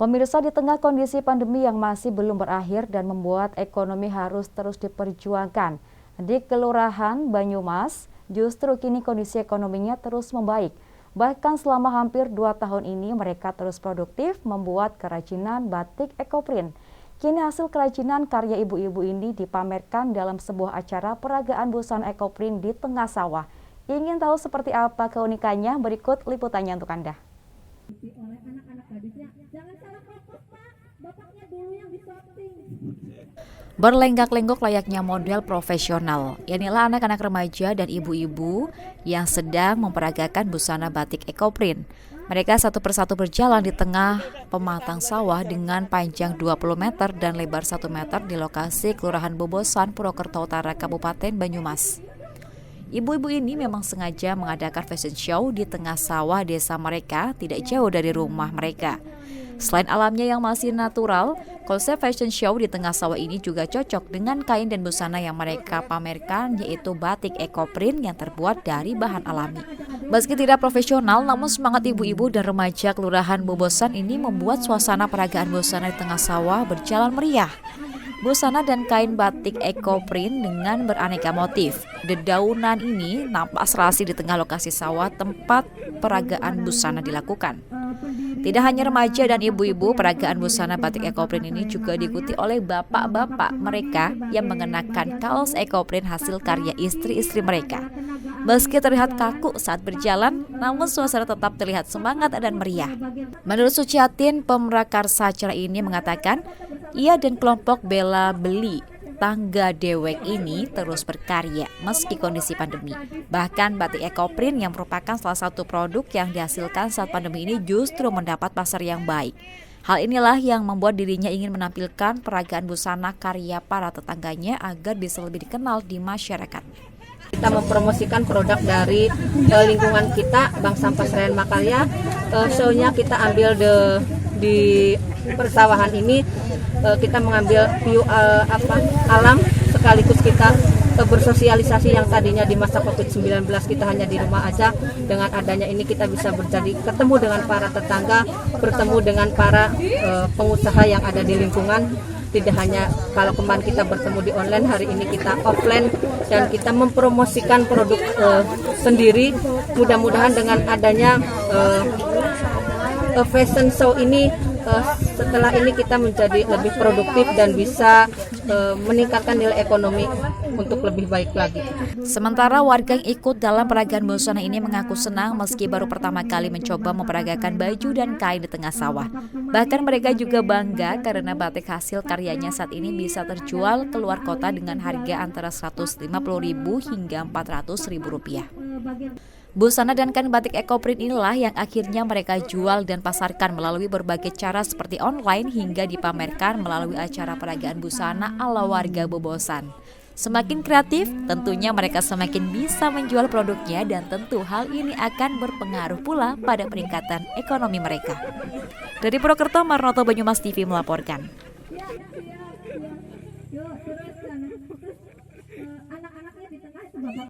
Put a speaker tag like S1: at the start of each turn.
S1: Pemirsa, di tengah kondisi pandemi yang masih belum berakhir dan membuat ekonomi harus terus diperjuangkan, di Kelurahan Banyumas justru kini kondisi ekonominya terus membaik. Bahkan selama hampir 2 tahun ini mereka terus produktif membuat kerajinan batik ekoprint. Kini hasil kerajinan karya ibu-ibu ini dipamerkan dalam sebuah acara peragaan busana ekoprint di tengah sawah. Ingin tahu seperti apa keunikannya? Berikut liputannya untuk Anda.
S2: Oleh anak-anak gadisnya, jangan salah fokus Pak, bapaknya dulu yang disorting.
S3: Berlenggak-lenggok layaknya model profesional, inilah anak-anak remaja dan ibu-ibu yang sedang memperagakan busana batik ekoprint. Mereka satu persatu berjalan di tengah pematang sawah dengan panjang 20 meter dan lebar 1 meter di lokasi Kelurahan Bobosan, Purwokerto Utara, Kabupaten Banyumas. Ibu-ibu ini memang sengaja mengadakan fashion show di tengah sawah desa mereka, tidak jauh dari rumah mereka. Selain alamnya yang masih natural, konsep fashion show di tengah sawah ini juga cocok dengan kain dan busana yang mereka pamerkan, yaitu batik ekoprint yang terbuat dari bahan alami. Meski tidak profesional, namun semangat ibu-ibu dan remaja Kelurahan Bobosan ini membuat suasana peragaan busana di tengah sawah berjalan meriah. Busana dan kain batik ekoprint dengan beraneka motif. Dedaunan ini nampak serasi di tengah lokasi sawah tempat peragaan busana dilakukan. Tidak hanya remaja dan ibu-ibu, peragaan busana batik ekoprint ini juga diikuti oleh bapak-bapak mereka yang mengenakan kaos ekoprint hasil karya istri-istri mereka. Meski terlihat kaku saat berjalan, namun suasana tetap terlihat semangat dan meriah. Menurut Suciatin, pemrakarsa acara ini mengatakan, ia dan kelompok Bela Beli Tangga Dewek ini terus berkarya meski kondisi pandemi. Bahkan batik ekoprint yang merupakan salah satu produk yang dihasilkan saat pandemi ini justru mendapat pasar yang baik. Hal inilah yang membuat dirinya ingin menampilkan peragaan busana karya para tetangganya agar bisa lebih dikenal di masyarakat.
S2: Kita mempromosikan produk dari lingkungan kita, Bank Sampah Serayan Makarya. Show-nya kita ambil di persawahan ini. Kita mengambil view alam, sekaligus kita bersosialisasi yang tadinya di masa COVID-19 kita hanya di rumah aja. Dengan adanya ini kita bisa ketemu dengan para tetangga, bertemu dengan para pengusaha yang ada di lingkungan. Tidak hanya kalau kemarin kita bertemu di online, hari ini kita offline dan kita mempromosikan produk sendiri. Mudah-mudahan dengan adanya fashion show ini, setelah ini kita menjadi lebih produktif dan bisa meningkatkan nilai ekonomi untuk lebih baik lagi.
S3: Sementara warga yang ikut dalam peragaan busana ini mengaku senang meski baru pertama kali mencoba memperagakan baju dan kain di tengah sawah. Bahkan mereka juga bangga karena batik hasil karyanya saat ini bisa terjual keluar kota dengan harga antara Rp150.000 hingga Rp400.000. Busana dan kain batik ekoprint inilah yang akhirnya mereka jual dan pasarkan melalui berbagai cara seperti online hingga dipamerkan melalui acara peragaan busana ala warga Bobosan. Semakin kreatif, tentunya mereka semakin bisa menjual produknya dan tentu hal ini akan berpengaruh pula pada peningkatan ekonomi mereka. Dari Purwokerto, Marnoto Banyumas TV melaporkan.